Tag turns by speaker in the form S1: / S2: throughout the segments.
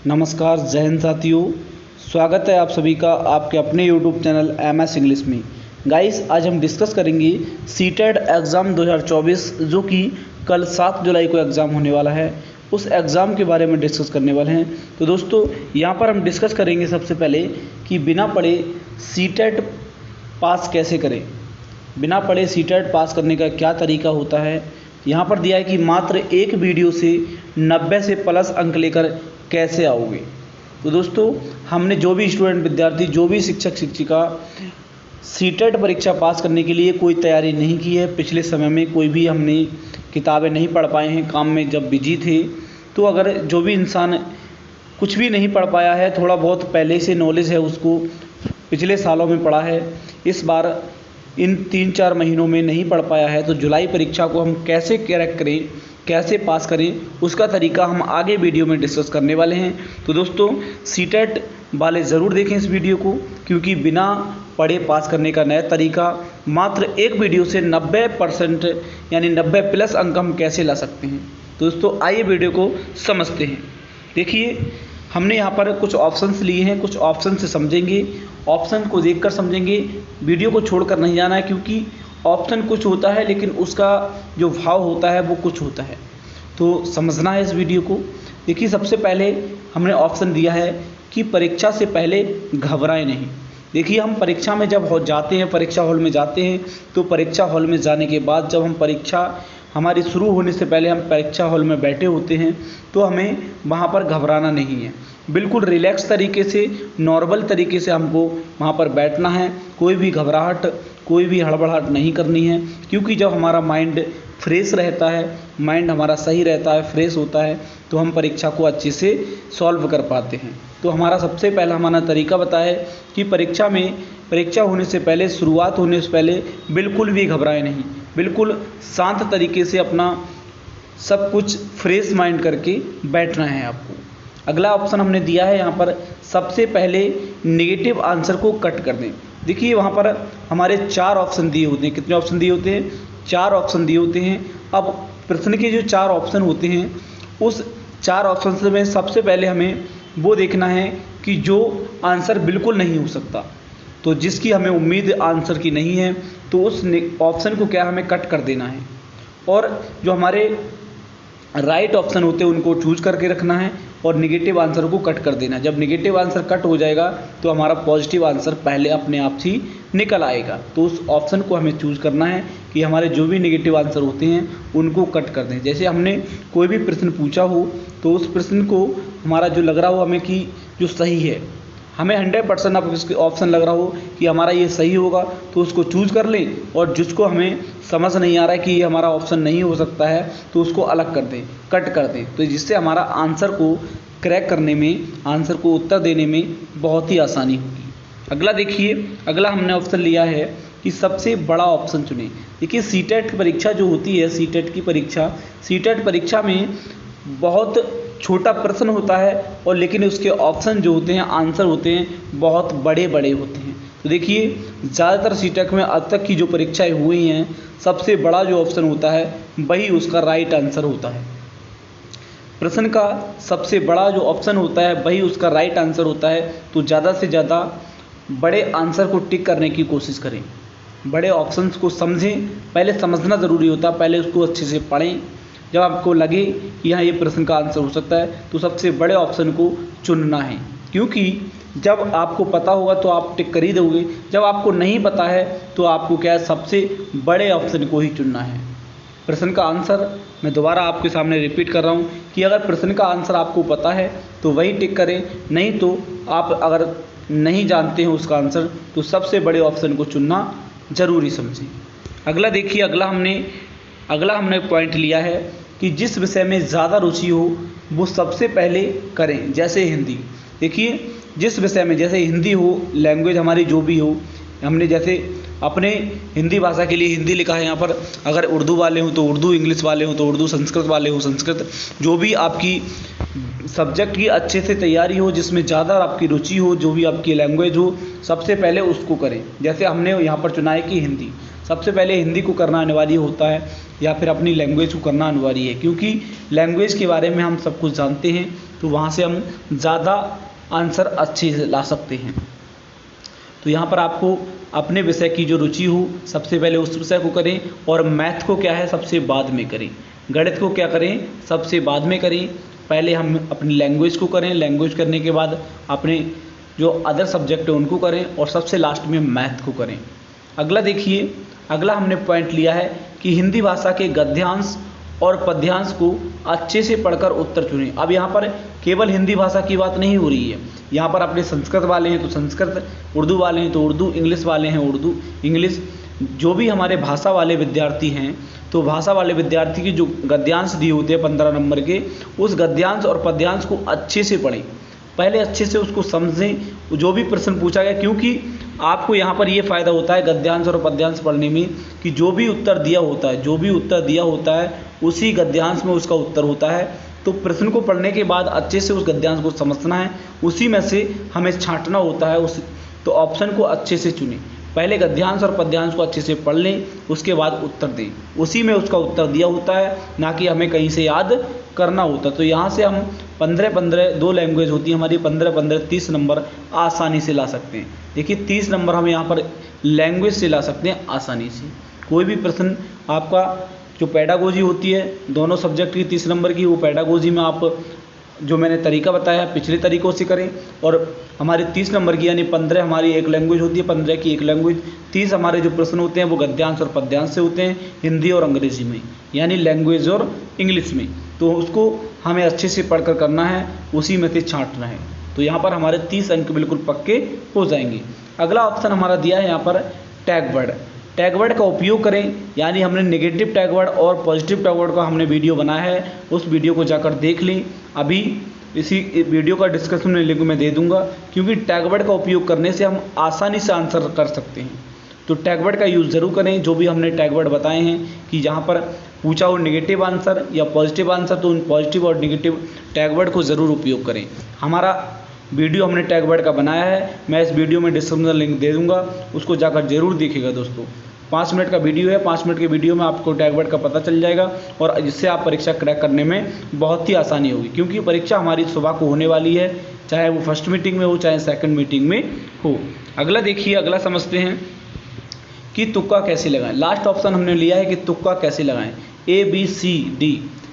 S1: नमस्कार जय हिंद साथियों। स्वागत है आप सभी का आपके अपने YouTube चैनल MS इंग्लिश में। गाइस आज हम डिस्कस करेंगे सीटेट एग्ज़ाम 2024 जो कि कल 7 जुलाई को एग्ज़ाम होने वाला है। उस एग्ज़ाम के बारे में डिस्कस करने वाले हैं। तो दोस्तों यहाँ पर हम डिस्कस करेंगे सबसे पहले कि बिना पढ़े सीटेट पास कैसे करें। बिना पढ़े सीटेट पास करने का क्या तरीका होता है। यहाँ पर दिया है कि मात्र एक वीडियो से 90 से प्लस अंक लेकर कैसे आओगे। तो दोस्तों हमने जो भी स्टूडेंट विद्यार्थी जो भी शिक्षक शिक्षिका सीटेट परीक्षा पास करने के लिए कोई तैयारी नहीं की है, पिछले समय में कोई भी हमने किताबें नहीं पढ़ पाए हैं, काम में जब बिजी थे। तो अगर जो भी इंसान कुछ भी नहीं पढ़ पाया है, थोड़ा बहुत पहले से नॉलेज है, उसको पिछले सालों में पढ़ा है, इस बार इन 3-4 महीनों में नहीं पढ़ पाया है, तो जुलाई परीक्षा को हम कैसे क्रैक करें, कैसे पास करें, उसका तरीका हम आगे वीडियो में डिस्कस करने वाले हैं। तो दोस्तों सीटेट वाले ज़रूर देखें इस वीडियो को, क्योंकि बिना पढ़े पास करने का नया तरीका मात्र एक वीडियो से 90% यानी 90 प्लस अंक हम कैसे ला सकते हैं। तो दोस्तों आइए वीडियो को समझते हैं। देखिए हमने यहाँ पर कुछ ऑप्शंस लिए हैं, कुछ ऑप्शन से समझेंगे, ऑप्शन को देखकर समझेंगे, वीडियो को छोड़कर नहीं जाना है, क्योंकि ऑप्शन कुछ होता है लेकिन उसका जो भाव होता है वो कुछ होता है। तो समझना है इस वीडियो को। देखिए सबसे पहले हमने ऑप्शन दिया है कि परीक्षा से पहले घबराएं नहीं। देखिए हम परीक्षा में जब जाते हैं, परीक्षा हॉल में जाते हैं, तो परीक्षा हॉल में जाने के बाद जब हम परीक्षा हमारी शुरू होने से पहले हम परीक्षा हॉल में बैठे होते हैं, तो हमें वहाँ पर घबराना नहीं है। बिल्कुल रिलैक्स तरीके से, नॉर्मल तरीके से हमको वहाँ पर बैठना है। कोई भी घबराहट, कोई भी हड़बड़ाहट नहीं करनी है, क्योंकि जब हमारा माइंड फ्रेश रहता है, माइंड हमारा सही रहता है, फ्रेश होता है, तो हम परीक्षा को अच्छे से सॉल्व कर पाते हैं। तो हमारा सबसे पहला हमारा तरीका बताया है कि परीक्षा होने से पहले, शुरुआत होने से पहले बिल्कुल भी घबराए नहीं, बिल्कुल शांत तरीके से अपना सब कुछ फ्रेश माइंड करके बैठना है आपको। अगला ऑप्शन हमने दिया है यहाँ पर, सबसे पहले नेगेटिव आंसर को कट कर दें। देखिए वहाँ पर हमारे 4 ऑप्शन दिए होते हैं। कितने ऑप्शन दिए होते हैं? 4 ऑप्शन दिए होते हैं। अब प्रश्न के जो 4 ऑप्शन होते हैं, उस 4 ऑप्शन में सबसे पहले हमें वो देखना है कि जो आंसर बिल्कुल नहीं हो सकता, तो जिसकी हमें उम्मीद आंसर की नहीं है, तो उस ऑप्शन को क्या हमें कट कर देना है। और जो हमारे राइट ऑप्शन होते हैं उनको चूज करके रखना है और निगेटिव आंसर को कट कर देना है। जब निगेटिव आंसर कट हो जाएगा तो हमारा पॉजिटिव आंसर पहले अपने आप ही निकल आएगा। तो उस ऑप्शन को हमें चूज करना है कि हमारे जो भी निगेटिव आंसर होते हैं उनको कट कर दें। जैसे हमने कोई भी प्रश्न पूछा हो, तो उस प्रश्न को हमारा जो लग रहा हो हमें कि जो सही है, हमें 100% अब इसके ऑप्शन लग रहा हो कि हमारा ये सही होगा, तो उसको चूज कर लें। और जिसको हमें समझ नहीं आ रहा है कि ये हमारा ऑप्शन नहीं हो सकता है, तो उसको अलग कर दें, कट कर दें। तो जिससे हमारा आंसर को क्रैक करने में, आंसर को उत्तर देने में बहुत ही आसानी होगी। अगला देखिए, अगला हमने ऑप्शन लिया है कि सबसे बड़ा ऑप्शन चुनें। देखिए सीटेट की परीक्षा जो होती है, सीटेट परीक्षा में बहुत छोटा प्रश्न होता है, और लेकिन उसके ऑप्शन जो होते हैं, आंसर होते हैं, बहुत बड़े बड़े होते हैं। तो देखिए ज़्यादातर सीटेट में अब तक की जो परीक्षाएं हुई हैं, सबसे बड़ा जो ऑप्शन होता है वही उसका राइट आंसर होता है। प्रश्न का सबसे बड़ा जो ऑप्शन होता है वही उसका राइट आंसर होता है। तो ज़्यादा से ज़्यादा बड़े आंसर को टिक करने की कोशिश करें, बड़े ऑप्शंस को समझें। पहले समझना ज़रूरी होता है, पहले उसको अच्छे से पढ़ें। जब आपको लगे कि यहाँ ये प्रश्न का आंसर हो सकता है, तो सबसे बड़े ऑप्शन को चुनना है, क्योंकि जब आपको पता होगा तो आप टिक कर ही दोगे। जब आपको नहीं पता है तो आपको क्या है, सबसे बड़े ऑप्शन को ही चुनना है। प्रश्न का आंसर मैं दोबारा आपके सामने रिपीट कर रहा हूँ कि अगर प्रश्न का आंसर आपको पता है तो वही टिक करें, नहीं तो आप अगर नहीं जानते हैं उसका आंसर, तो सबसे बड़े ऑप्शन को चुनना ज़रूरी समझें। अगला देखिए, अगला हमने पॉइंट लिया है कि जिस विषय में ज़्यादा रुचि हो वो सबसे पहले करें। जैसे हिंदी, देखिए जिस विषय में, जैसे हिंदी हो, लैंग्वेज हमारी जो भी हो, हमने जैसे अपने हिंदी भाषा के लिए हिंदी लिखा है यहाँ पर। अगर उर्दू वाले हों तो उर्दू, इंग्लिश वाले हों तो उर्दू, संस्कृत वाले हों संस्कृत, जो भी आपकी सब्जेक्ट की अच्छे से तैयारी हो, जिसमें ज़्यादा आपकी रुचि हो, जो भी आपकी लैंग्वेज हो, सबसे पहले उसको करें। जैसे हमने यहाँ पर चुना है कि हिंदी, सबसे पहले हिंदी को करना अनिवार्य होता है, या फिर अपनी लैंग्वेज को करना अनिवार्य है, क्योंकि लैंग्वेज के बारे में हम सब कुछ जानते हैं। तो वहाँ से हम ज़्यादा आंसर अच्छे से ला सकते हैं। तो यहाँ पर आपको अपने विषय की जो रुचि हो सबसे पहले उस विषय को करें, और मैथ को क्या है सबसे बाद में करें, गणित को क्या करें सबसे बाद में करें। पहले हम अपनी लैंग्वेज को करें, लैंग्वेज करने के बाद अपने जो अदर सब्जेक्ट है उनको करें, और सबसे लास्ट में मैथ को करें। अगला देखिए, अगला हमने पॉइंट लिया है कि हिंदी भाषा के गद्यांश और पद्यांश को अच्छे से पढ़कर उत्तर चुनें। अब यहाँ पर केवल हिंदी भाषा की बात नहीं हो रही है, यहाँ पर अपने संस्कृत वाले हैं तो संस्कृत, उर्दू वाले हैं तो उर्दू, इंग्लिश वाले हैं उर्दू इंग्लिश, जो भी हमारे भाषा वाले विद्यार्थी हैं तो भाषा वाले विद्यार्थी की जो गद्यांश दिए होते हैं 15 नंबर के, उस गद्यांश और पद्यांश को अच्छे से पढ़ें, पहले अच्छे से उसको समझें जो भी प्रश्न पूछा गया, क्योंकि आपको यहाँ पर ये फ़ायदा होता है गद्यांश और पद्यांश पढ़ने में कि जो भी उत्तर दिया होता है उसी गद्यांश में उसका उत्तर होता है। तो प्रश्न को पढ़ने के बाद अच्छे से उस गद्यांश को समझना है, उसी में से हमें छांटना होता है तो ऑप्शन को अच्छे से चुनें। पहले गद्यांश और पद्यांश को अच्छे से पढ़ लें, उसके बाद उत्तर दें, उसी में उसका उत्तर दिया होता है, ना कि हमें कहीं से याद करना होता। तो यहाँ से हम 15-15 दो लैंग्वेज होती है हमारी, 15-15 30 नंबर आसानी से ला सकते हैं। देखिए 30 नंबर हम यहाँ पर लैंग्वेज से ला सकते हैं आसानी से। कोई भी प्रश्न आपका जो पेडागोजी होती है दोनों सब्जेक्ट की 30 नंबर की, वो पेडागोजी में आप जो मैंने तरीका बताया पिछले तरीक़ों से करें, और हमारे 30 नंबर की यानी 15 हमारी एक लैंग्वेज होती है, 15 की एक लैंग्वेज, 30 हमारे जो प्रश्न होते हैं वो गद्यांश और पद्यांश से होते हैं हिंदी और अंग्रेजी में, यानी लैंग्वेज और इंग्लिश में। तो उसको हमें अच्छे से पढ़कर करना है, उसी में से छांटना है। तो यहाँ पर हमारे 30 अंक बिल्कुल पक्के हो जाएंगे। अगला ऑप्शन हमारा दिया है यहाँ पर टैग वर्ड। टैग वर्ड का उपयोग करें, यानी हमने नेगेटिव टैग वर्ड और पॉजिटिव टैग वर्ड का हमने वीडियो बनाया है, उस वीडियो को जाकर देख लें। अभी इसी वीडियो का डिस्क्रिप्शन में लिंक मैं दे दूंगा, क्योंकि टैग वर्ड का उपयोग करने से हम आसानी से आंसर कर सकते हैं। तो टैग वर्ड का यूज़ ज़रूर करें, जो भी हमने टैग वर्ड बताए हैं कि जहाँ पर पूछा हो नेगेटिव आंसर या पॉजिटिव आंसर, तो उन पॉजिटिव और नेगेटिव टैग वर्ड को ज़रूर उपयोग करें। हमारा वीडियो हमने टैग वर्ड का बनाया है, मैं इस वीडियो में डिस्क्रिप्शन में लिंक दे दूंगा, उसको जाकर जरूर देखिएगा दोस्तों। 5 मिनट का वीडियो है, 5 मिनट के वीडियो में आपको टैग वर्ड का पता चल जाएगा, और जिससे आप परीक्षा क्रैक करने में बहुत ही आसानी होगी, क्योंकि परीक्षा हमारी सुबह को होने वाली है, चाहे वो फर्स्ट मीटिंग में हो चाहे सेकंड मीटिंग में हो। अगला देखिए, अगला समझते हैं कि तुक्का कैसे लगाएं। लास्ट ऑप्शन हमने लिया है कि तुक्का कैसे लगाएं,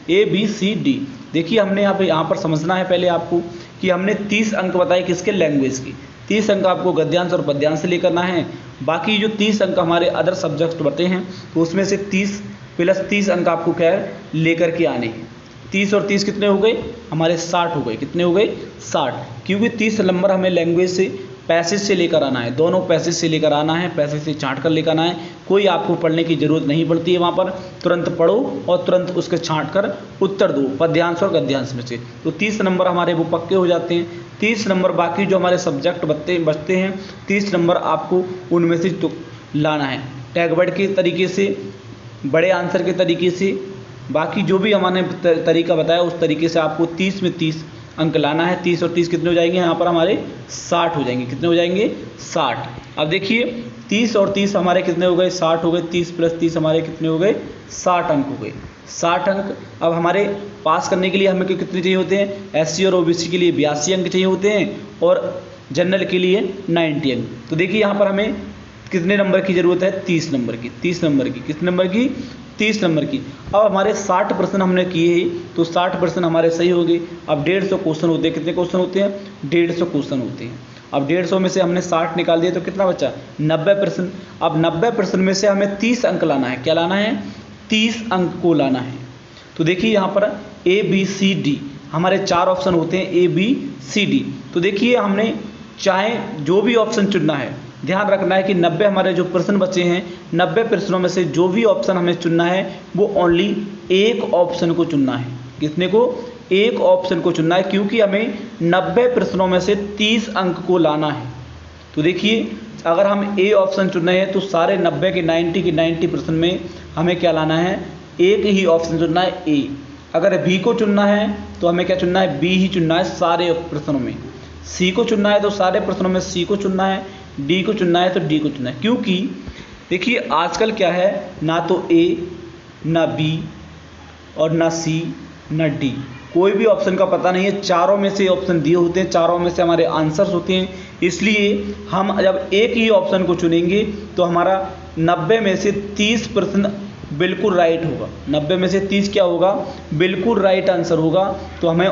S1: ABCD। देखिए हमने यहाँ पर समझना है पहले आपको कि हमने 30 अंक बताए किसके, लैंग्वेज की। 30 अंक आपको गद्यांश और पद्यांश से लेकर आना है, बाकी जो 30 अंक हमारे अदर सब्जेक्ट बचे हैं तो उसमें से 30 + 30 अंक आपको क्या है लेकर के आने हैं। 30 और 30 कितने हो गए हमारे, 60 हो गए। कितने हो गए, 60, क्योंकि 30 नंबर हमें लैंग्वेज से पैसेज से लेकर आना है, दोनों पैसेज से लेकर आना है, पैसेज से छांट कर लेकर आना है। कोई आपको पढ़ने की ज़रूरत नहीं पड़ती है, वहाँ पर तुरंत पढ़ो और तुरंत उसके छांट कर उत्तर दो पद्यांश और गद्यांश में से। तो 30 नंबर हमारे वो पक्के हो जाते हैं। 30 नंबर बाकी जो हमारे सब्जेक्ट बचते हैं, 30 नंबर आपको उनमें से तो लाना है, टैग वर्ड के तरीके से, बड़े आंसर के तरीके से, बाकी जो भी हमने तरीका बताया उस तरीके से आपको 30 में 30 अंक लाना है। 30 और 30 कितने हो जाएंगे यहाँ पर हमारे, 60 हो जाएंगे। कितने हो जाएंगे, 60। अब देखिए 30 और 30 हमारे कितने हो गए, 60 हो गए। 30 + 30 हमारे कितने हो गए, 60 अंक हो गए। 60 अंक अब हमारे पास करने के लिए हमें कितने चाहिए होते हैं, SC और OBC के लिए 82 अंक चाहिए होते हैं, और जनरल के लिए 90 अंक। तो देखिए यहाँ पर हमें कितने नंबर की ज़रूरत है, 30 नंबर की। 30 नंबर की, कितने नंबर की, 30 नंबर की। अब हमारे 60 प्रश्न हमने किए ही, तो 60 प्रश्न हमारे सही हो गए। अब 150 क्वेश्चन होते हैं। कितने क्वेश्चन होते हैं, 150 क्वेश्चन होते हैं। अब 150 में से हमने 60 निकाल दिए तो कितना बचा, 90 प्रश्न। अब 90 प्रश्न में से हमें 30 अंक लाना है। क्या लाना है, 30 अंक को लाना है। तो देखिए यहाँ पर ABCD हमारे 4 ऑप्शन होते हैं, ABCD। तो देखिए हमने चाहे जो भी ऑप्शन चुनना है, ध्यान रखना है कि 90 हमारे जो प्रश्न बचे हैं, 90 प्रश्नों में से जो भी ऑप्शन हमें चुनना है वो ओनली एक ऑप्शन को चुनना है। कितने को, एक ऑप्शन को चुनना है, क्योंकि हमें 90 प्रश्नों में से 30 अंक को लाना है। तो देखिए अगर हम A ऑप्शन चुन रहे हैं तो सारे 90 के 90 प्रश्न में हमें क्या लाना है, एक ही ऑप्शन चुनना है, A। अगर B को चुनना है तो हमें क्या चुनना है, B ही चुनना है सारे प्रश्नों में। C को चुनना है तो सारे प्रश्नों में C को चुनना है। D को चुनना है तो D को चुनना है, क्योंकि देखिए आजकल क्या है, ना तो A ना B और ना C ना D, कोई भी ऑप्शन का पता नहीं है, चारों में से ऑप्शन दिए होते हैं, चारों में से हमारे आंसर्स होते हैं। इसलिए हम जब एक ही ऑप्शन को चुनेंगे तो हमारा 90 में से 30% बिल्कुल राइट होगा। 90 में से 30 क्या होगा, बिल्कुल राइट आंसर होगा। तो हमें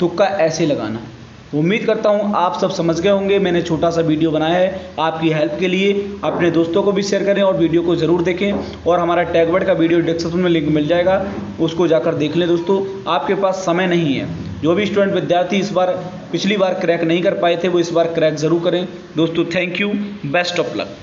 S1: तुक्का ऐसे लगाना है। उम्मीद करता हूँ आप सब समझ गए होंगे। मैंने छोटा सा वीडियो बनाया है आपकी हेल्प के लिए। अपने दोस्तों को भी शेयर करें और वीडियो को ज़रूर देखें। और हमारा टैगवर्ड का वीडियो डिस्क्रिप्शन में लिंक मिल जाएगा, उसको जाकर देख लें। दोस्तों आपके पास समय नहीं है, जो भी स्टूडेंट विद्यार्थी इस बार पिछली बार क्रैक नहीं कर पाए थे वो इस बार क्रैक ज़रूर करें। दोस्तों thank you, best of luck.